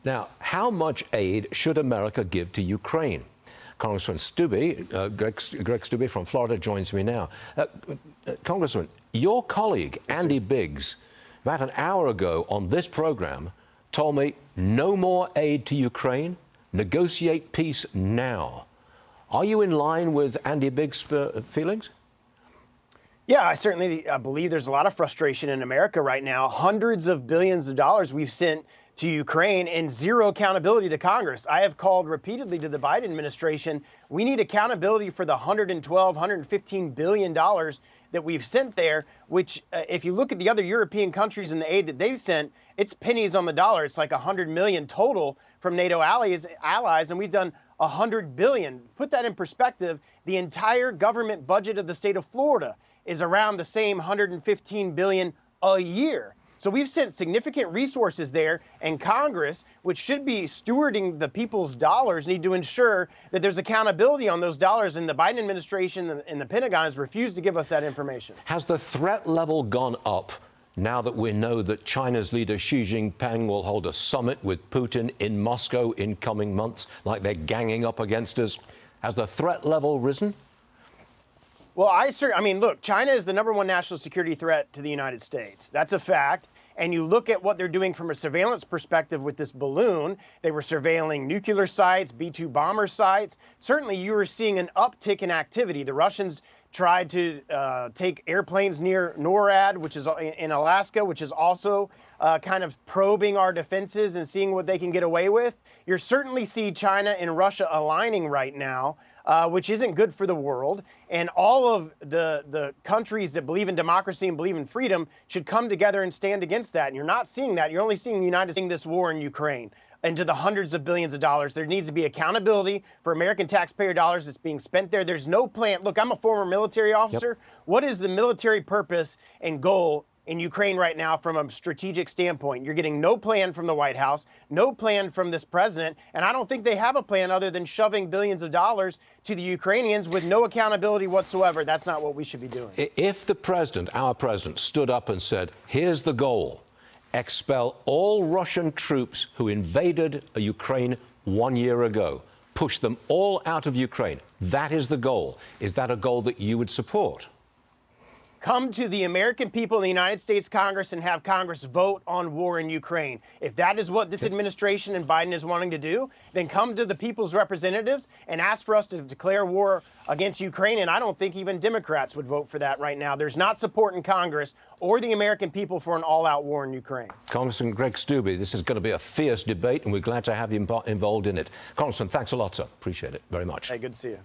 Now, how much aid should America give to Ukraine? Congressman Steube, Greg Steube from Florida joins me now. Congressman, your colleague, Andy Biggs, about an hour ago on this program, told me no more aid to Ukraine, negotiate peace now. Are you in line with Andy Biggs' feelings? Yeah, I certainly believe there's a lot of frustration in America right now. Hundreds of billions of dollars we've sent to Ukraine and zero accountability to Congress. I have called repeatedly to the Biden administration. We need accountability for the $115 billion that we've sent there, which if you look at the other European countries and the aid that they've sent, it's pennies on the dollar. It's like 100 million total from NATO allies, and we've done 100 billion. Put that in perspective, the entire government budget of the state of Florida is around the same 115 billion a year. So we've sent significant resources there, and Congress, which should be stewarding the people's dollars, need to ensure that there's accountability on those dollars, and the Biden administration and the Pentagon has refused to give us that information. Has the threat level gone up now that we know that China's leader Xi Jinping will hold a summit with Putin in Moscow in coming months, like they're ganging up against us? Has the threat level risen? Well, I mean, look, China is the #1 national security threat to the United States. That's a fact. And you look at what they're doing from a surveillance perspective with this balloon. They were surveilling nuclear sites, B-2 bomber sites. Certainly, you were seeing an uptick in activity. The Russians tried to take airplanes near NORAD, which is in Alaska, which is also kind of probing our defenses and seeing what they can get away with. You're certainly see China and Russia aligning right now, which isn't good for the world. And all of the countries that believe in democracy and believe in freedom should come together and stand against that. And you're not seeing that. You're only seeing the United States in this war in Ukraine into the hundreds of billions of dollars. There needs to be accountability for American taxpayer dollars that's being spent there. There's no plan. Look, I'm a former military officer. Yep. What is the military purpose and goal in Ukraine right now from a strategic standpoint? You're getting no plan from the White House, no plan from this president, and I don't think they have a plan other than shoving billions of dollars to the Ukrainians with no accountability whatsoever. That's not what we should be doing. If the president, our president, stood up and said, here's the goal, expel all Russian troops who invaded Ukraine 1 year ago, push them all out of Ukraine, that is the goal. Is that a goal that you would support? Come to the American people in the United States Congress and have Congress vote on war in Ukraine. If that is what this administration and Biden is wanting to do, then come to the people's representatives and ask for us to declare war against Ukraine. And I don't think even Democrats would vote for that right now. There's not support in Congress or the American people for an all-out war in Ukraine. Congressman Greg Steube, this is going to be a fierce debate, and we're glad to have you involved in it. Congressman, thanks a lot, sir. Appreciate it very much. Hey, good to see you.